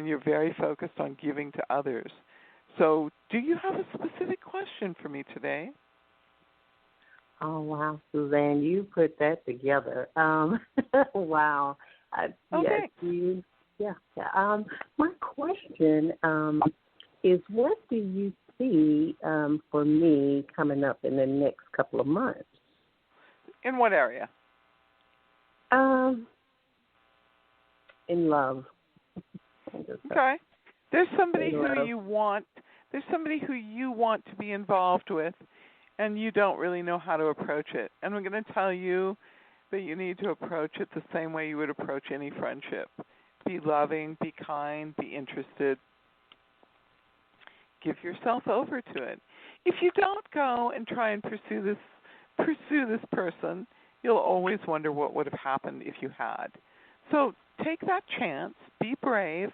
and you're very focused on giving to others. So do you have a specific question for me today? Oh, wow, Suzanne, you put that together. Wow. Okay. Yes, my question is, what do you see for me coming up in the next couple of months? In what area? In love. Okay. There's somebody who you want. There's somebody who you want to be involved with, and you don't really know how to approach it. And I'm going to tell you that you need to approach it the same way you would approach any friendship. Be loving, be kind, be interested. Give yourself over to it. If you don't go and try and pursue this person, you'll always wonder what would have happened if you had. So take that chance, be brave,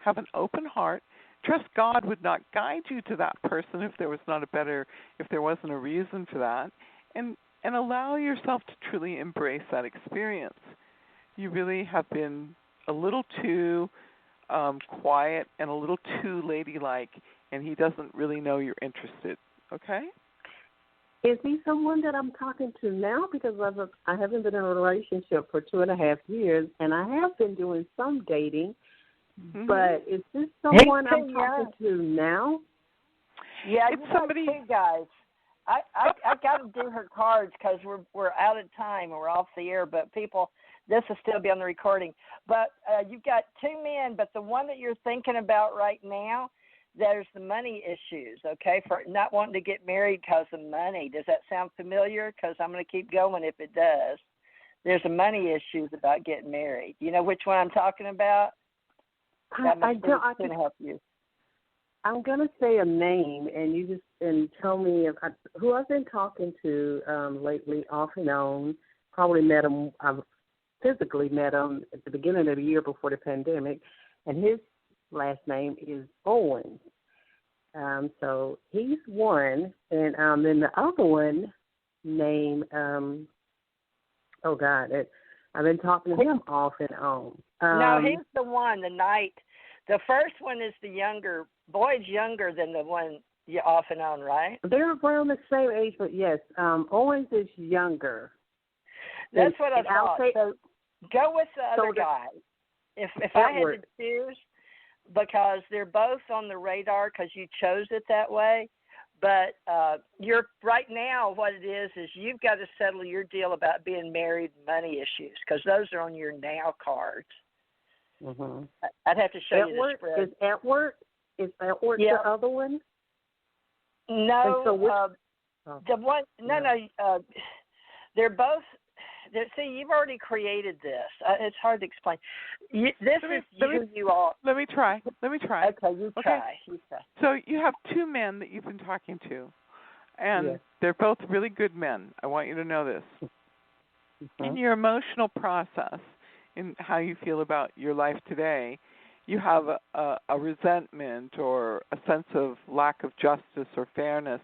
have an open heart. Trust God would not guide you to that person if there wasn't a reason for that, and allow yourself to truly embrace that experience. You really have been a little too quiet and a little too ladylike, and he doesn't really know you're interested. Okay? Is he someone that I'm talking to now? Because I haven't been in a relationship for 2.5 years, and I have been doing some dating. Mm-hmm. But is this someone I'm talking to now? Yeah, it's somebody. Two guys. I got to do her cards because we're out of time and we're off the air. But people, this will still be on the recording. But you've got two men, but the one that you're thinking about right now, there's the money issues. Okay, for not wanting to get married because of money. Does that sound familiar? Because I'm going to keep going if it does. There's the money issues about getting married. You know which one I'm talking about? I can help you. I'm going to say a name, and you just tell me who I've been talking to lately, off and on. Probably met him. I've physically met him at the beginning of the year before the pandemic, and his last name is Owens. So he's one, and then the other one named I've been talking to him off and on. No, he's the one, the night. The first one is the younger. Boyd's younger than the one off and on, right? They're around the same age, but yes, Owens is younger. That's what I thought. So go with the other guy. If I had to choose, because they're both on the radar because you chose it that way. But you're right now, what it is you've got to settle your deal about being married and money issues because those are on your now cards. Mm-hmm. I'd have to show you the spread. Is Edward the other one? No, the one. They're both. See, you've already created this. It's hard to explain. You all. Let me try. Okay, you try. So you have two men that you've been talking to, and they're both really good men. I want you to know this. Mm-hmm. In your emotional process, in how you feel about your life today, you have a resentment or a sense of lack of justice or fairness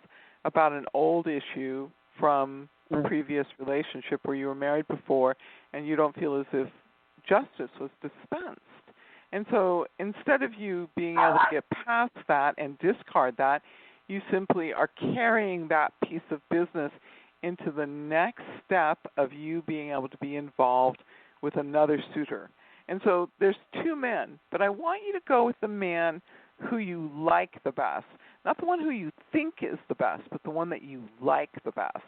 about an old issue from a previous relationship where you were married before, and you don't feel as if justice was dispensed. And so instead of you being able to get past that and discard that, you simply are carrying that piece of business into the next step of you being able to be involved with another suitor. And so there's two men, but I want you to go with the man who you like the best. Not the one who you think is the best, but the one that you like the best.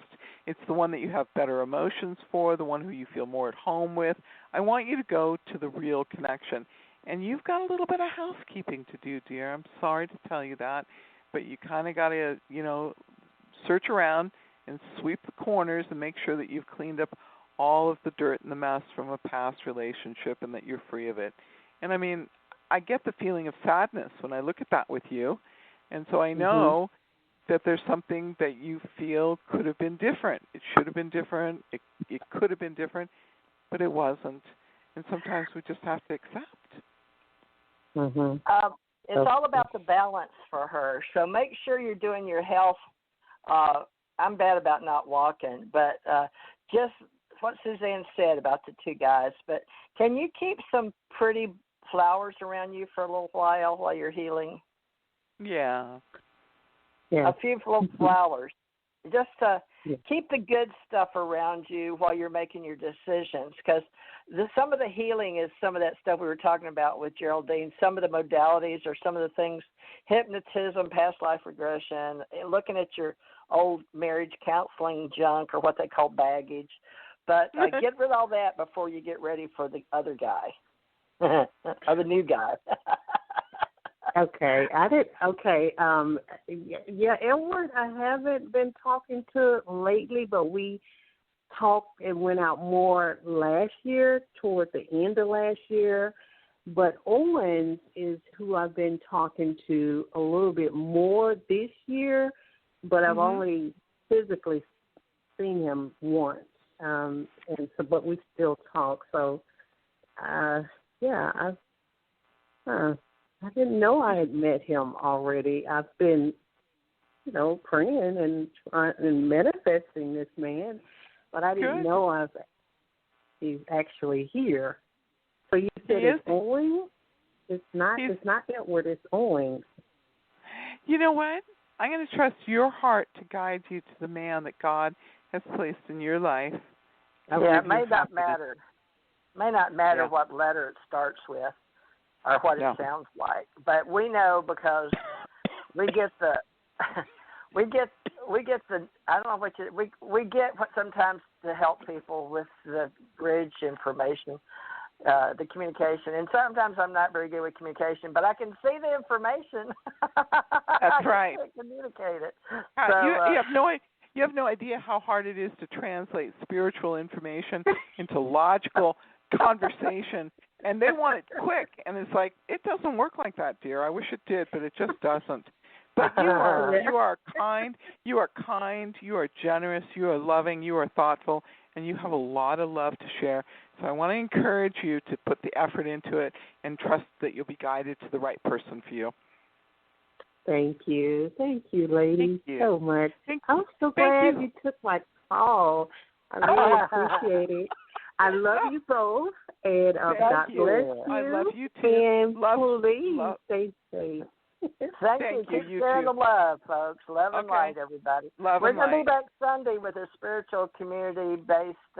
It's the one that you have better emotions for, the one who you feel more at home with. I want you to go to the real connection. And you've got a little bit of housekeeping to do, dear. I'm sorry to tell you that, but you kind of got to, search around and sweep the corners and make sure that you've cleaned up all of the dirt and the mess from a past relationship and that you're free of it. And I mean, I get the feeling of sadness when I look at that with you. And so I know that there's something that you feel could have been different. It should have been different. It could have been different, but it wasn't. And sometimes we just have to accept. It's all about the balance for her. So make sure you're doing your health. I'm bad about not walking, but just what Suzanne said about the two guys. But can you keep some pretty flowers around you for a little while you're healing? Yeah. A few little flowers. Just to keep the good stuff around you while you're making your decisions, because some of the healing is some of that stuff we were talking about with Geraldine, some of the modalities or some of the things, hypnotism, past life regression, looking at your old marriage counseling junk or what they call baggage. But get rid of all that before you get ready for the other guy or the new guy. Okay, Elwood, I haven't been talking to lately, but we talked and went out more last year, toward the end of last year. But Owens is who I've been talking to a little bit more this year, but I've only physically seen him once, but we still talk. So, I didn't know I had met him already. I've been, praying and manifesting this man, but I didn't know he's actually here. So you said it's Owings? It's not Edward, it's Owings. You know what? I'm going to trust your heart to guide you to the man that God has placed in your life. It may not matter. May not matter what letter it starts with or what it sounds like, but we know because we get the we get I don't know what we get what sometimes to help people with the bridge information, the communication, and sometimes I'm not very good with communication, but I can see the information. That's right. I can communicate it. So, you have no idea how hard it is to translate spiritual information into logical conversation, and they want it quick, and it's like, it doesn't work like that, dear. I wish it did, but it just doesn't. But you are kind, you are generous, you are loving, you are thoughtful, and you have a lot of love to share. So I want to encourage you to put the effort into it and trust that you'll be guided to the right person for you. Thank you, ladies, so much. I'm so glad you took my call. I really appreciate it. I love you both, and God bless you. I love you too. And please stay safe. Thank you. Keep sharing the love, folks. Love and light, everybody. We're going to be back Sunday with a spiritual community-based,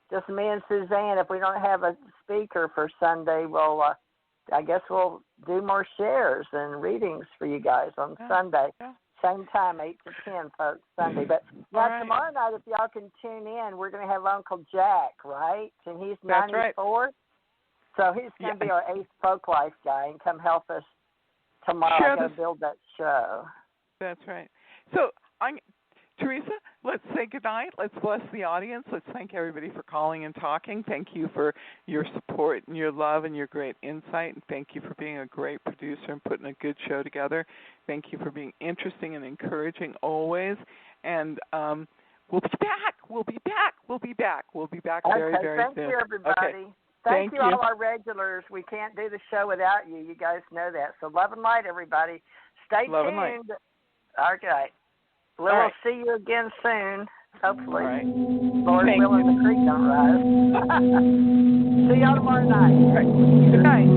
just me and Suzanne. If we don't have a speaker for Sunday, I guess we'll do more shares and readings for you guys on Sunday. Yeah. Same time, 8 to 10, folks, Sunday. But tomorrow night, if y'all can tune in, we're going to have Uncle Jack, right? And he's 94. Right. So he's going to be our 8th folk life guy and come help us tomorrow to build that show. That's right. So, Theresa, let's say goodnight. Let's bless the audience. Let's thank everybody for calling and talking. Thank you for your support and your love and your great insight. And thank you for being a great producer and putting a good show together. Thank you for being interesting and encouraging always. And we'll be back. We'll be back very, very soon. Thank you, everybody. Okay. Thank you, all our regulars. We can't do the show without you. You guys know that. So love and light, everybody. Stay tuned. Okay. We'll see you again soon, hopefully. Lord willing, the creek don't rise. See y'all tomorrow night. Good night.